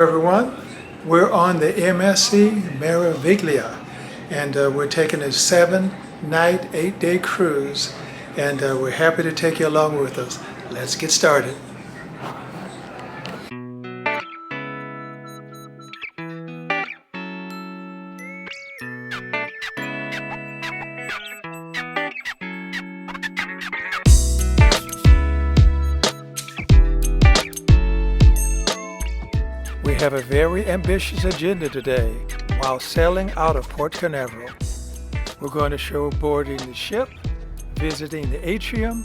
Everyone, we're on the MSC Meraviglia, and we're taking a 7-night, 8-day cruise, and we're happy to take you along with us. Let's get started. We have a very ambitious agenda today while sailing out of Port Canaveral. We're going to show boarding the ship, visiting the Atrium,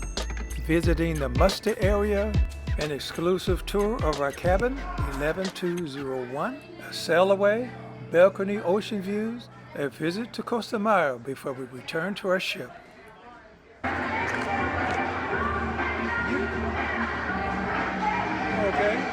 visiting the muster area, an exclusive tour of our cabin, 11201, a sail away, balcony ocean views, a visit to Costa Maya before we return to our ship. Okay.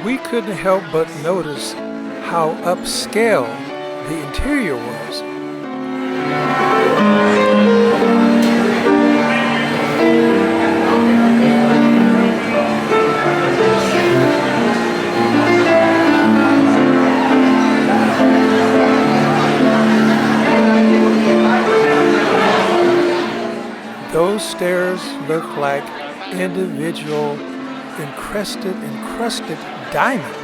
We couldn't help but notice how upscale the interior was. Those stairs look like individual encrusted diamonds.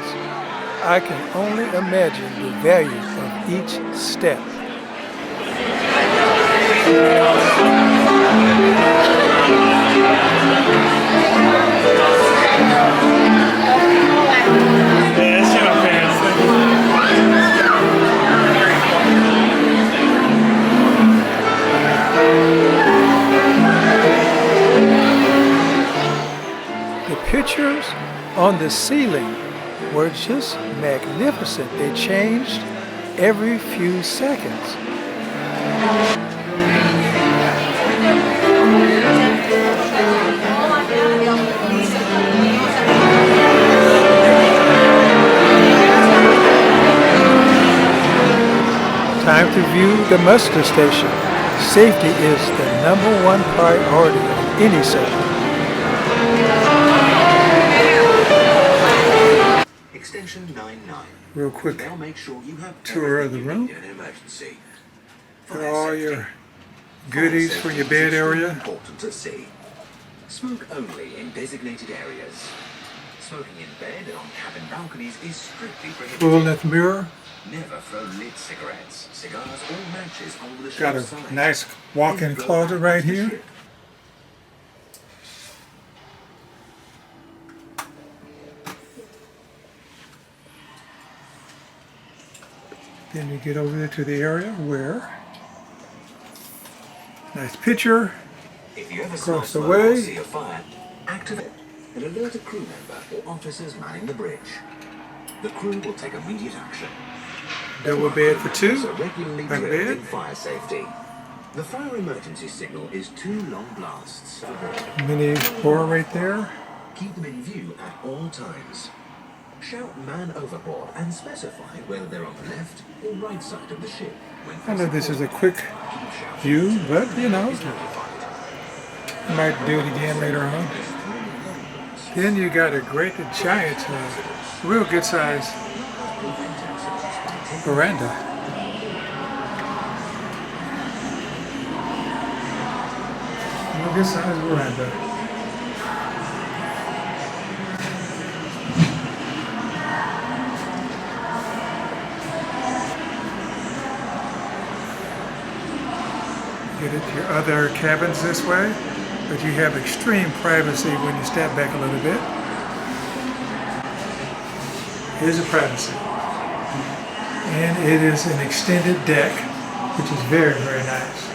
I can only imagine the value of each step. The pictures on the ceiling were just magnificent. They changed every few seconds. Time to view the muster station. Safety is the #1 priority of any sailor. Extension 99. Real quick Now make sure you have tour of the room. in an emergency. And all your goodies for your bed area. Important to see. Smoke only in designated areas. Smoking in bed and on cabin balconies is strictly prohibited. Full-length mirror. Never throw lit cigarettes, cigars, or matches over the Got ship's a side. nice walk-in closet right here. Then you get over there to the area where nice picture If you ever across the smell smoke or way. see a fire, activate and alert a crew member or officers manning the bridge. The crew will take immediate action. Double bed for two. So regularly Back drilled bed. in fire safety. The fire emergency signal is 2 long blasts. Mini door right there. Keep them in view at all times. Shout man overboard and specify whether they're on the left or right side of the ship. I know this is a quick view, but you know, I might do it again later on. Then you got a great giant, real good size veranda. Real good size veranda. Get into your other cabins this way, but you have extreme privacy when you step back a little bit. Here's the privacy. And it is an extended deck, which is very, very nice.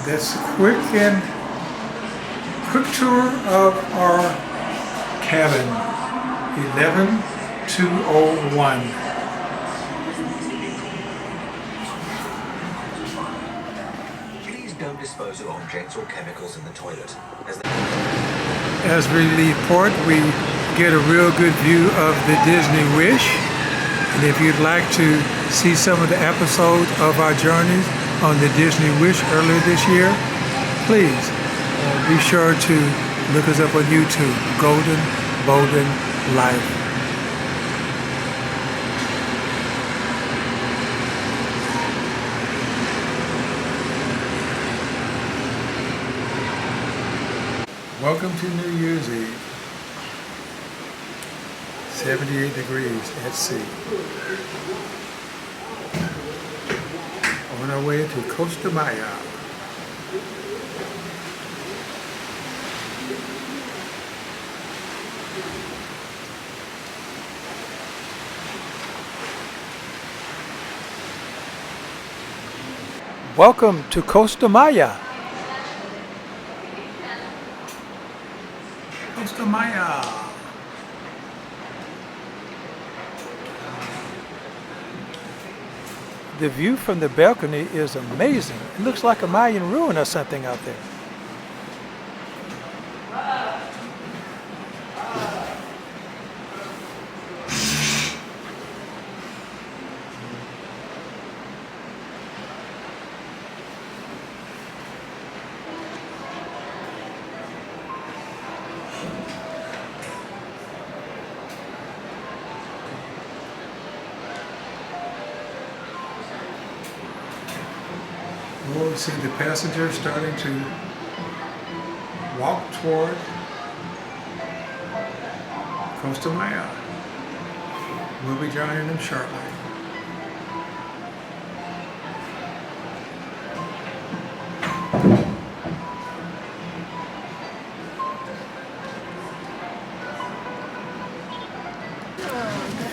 That's a quick tour of our cabin, 11201. Don't dispose of objects or chemicals in the toilet. As we leave port, we get a real good view of the Disney Wish. And if you'd like to see some of the episodes of our journeys on the Disney Wish earlier this year, please be sure to look us up on YouTube, Bolden Life. Welcome to New Year's Eve. 78 degrees at sea. On our way to Costa Maya. Welcome to Costa Maya. Costa Maya. The view from the balcony is amazing. It looks like a Mayan ruin or something out there. We'll see the passengers starting to walk toward Costa Maya. We'll be joining them shortly.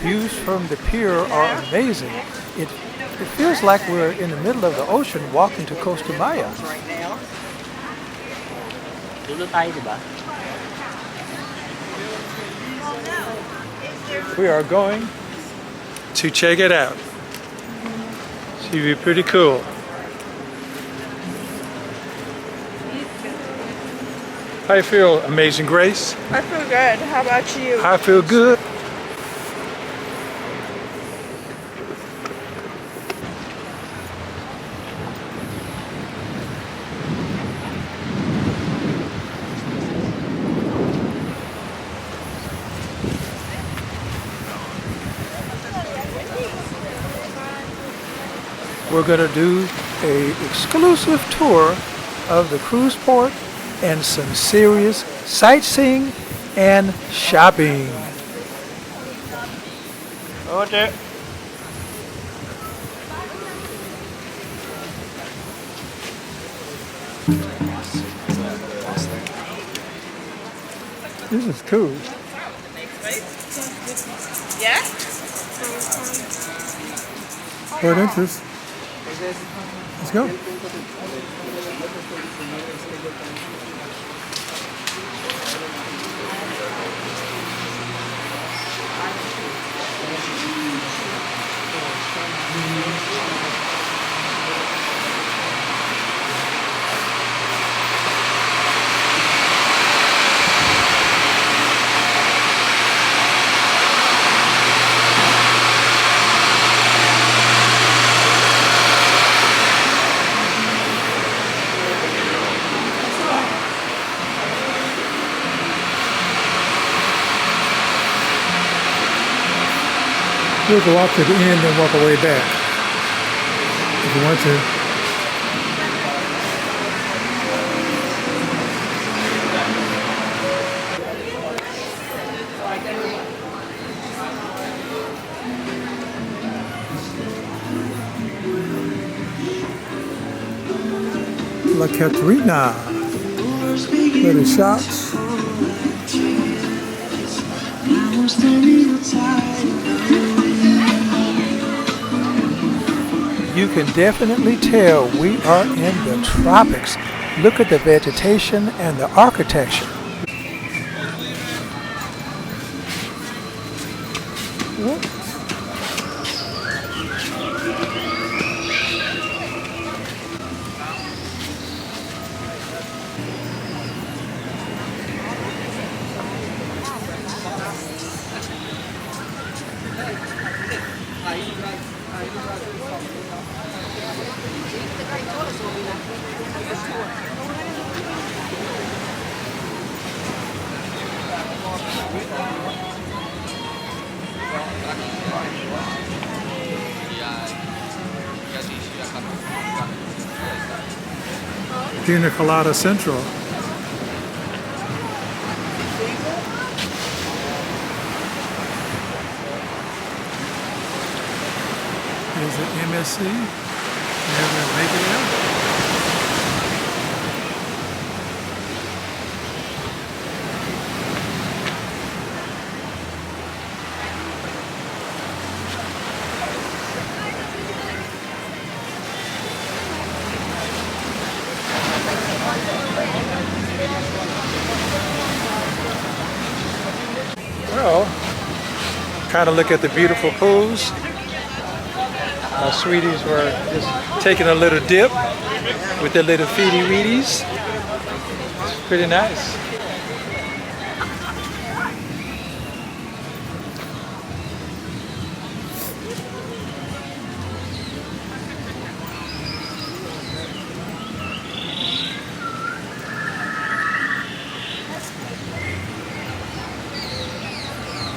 Views from the pier are amazing. It feels like we're in the middle of the ocean walking to Costa Maya. Right now. Dulo tayo, diba? We are going to check it out. Should be pretty cool. How you feel, Amazing Grace? I feel good. How about you? I feel good. We're going to do an exclusive tour of the cruise port and some serious sightseeing and shopping. Okay. This is cool. Yeah? What interest? Let's go. We'll go up to the end and walk away back if you want to. La Catrina, little shops. You can definitely tell we are in the tropics. Look at the vegetation and the architecture. Pina Colada Central. Is it MSC Meraviglia? Well, kind of look at the beautiful pools. My sweeties were just taking a little dip with their little feety-weeties. It's pretty nice.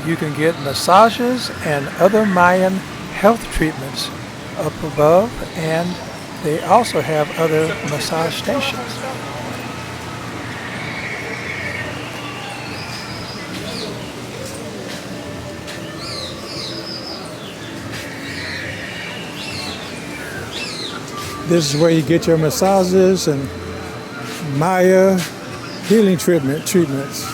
You can get massages and other Mayan health treatments up above, and they also have other massage stations. This is where you get your massages and Maya healing treatments.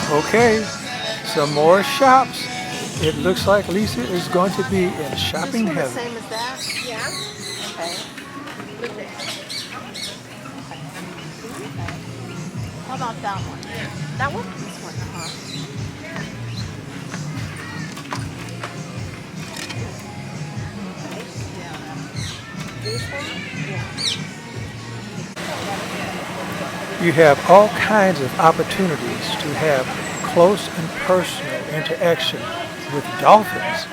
Okay, some more shops. It looks like Lisa is going to be in shopping heaven. Same as that? Yeah. Okay. How about that one? That one? This one, This one? Yeah. You have all kinds of opportunities to have close and personal interaction with dolphins.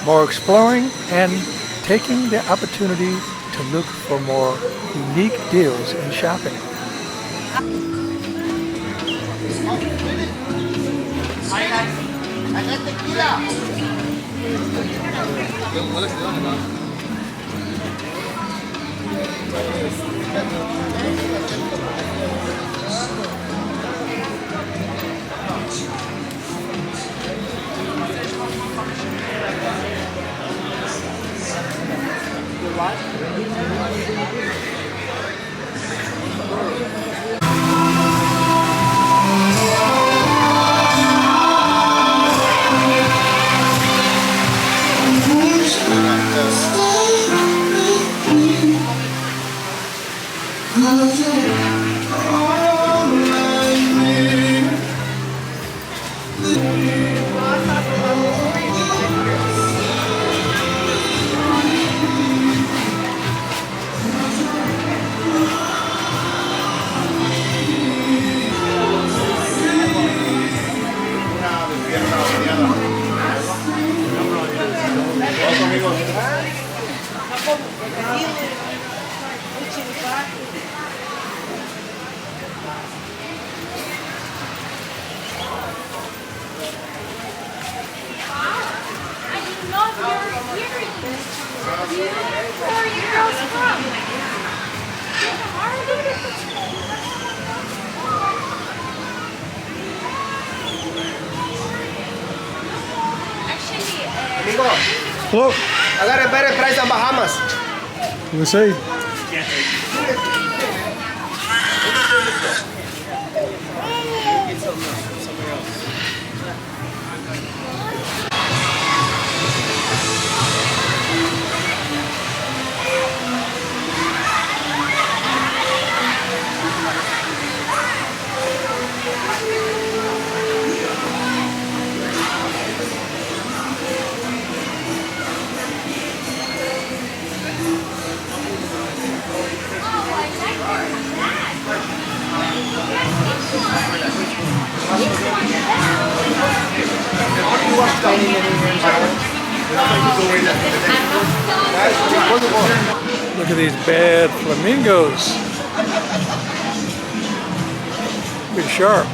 more exploring, and taking the opportunity to look for more unique deals in shopping. Amigo, Hello. I got a better price on Bahamas. We'll see. Look at these bad flamingos. Pretty sharp.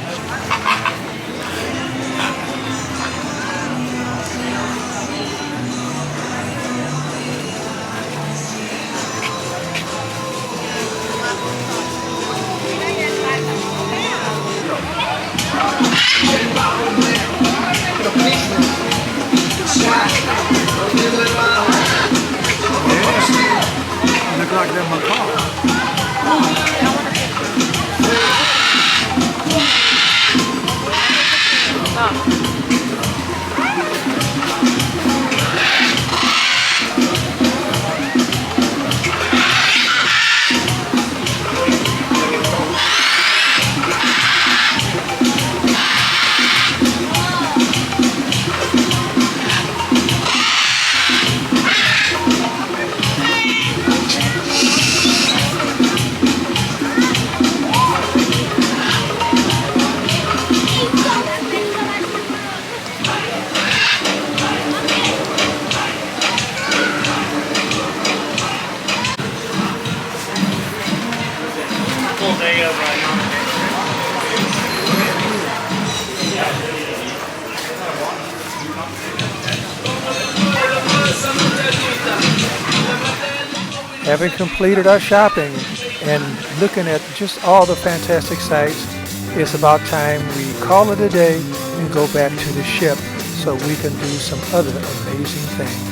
Look like they're macaw. Having completed our shopping and looking at just all the fantastic sights, it's about time we call it a day and go back to the ship so we can do some other amazing things.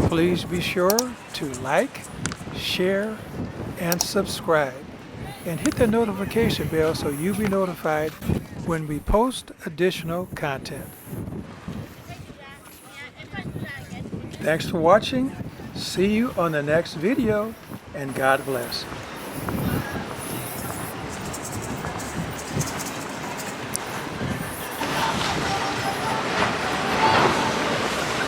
Please be sure to like, share, and subscribe. And hit the notification bell so you'll be notified when we post additional content. Thanks for watching. See you on the next video, and God bless.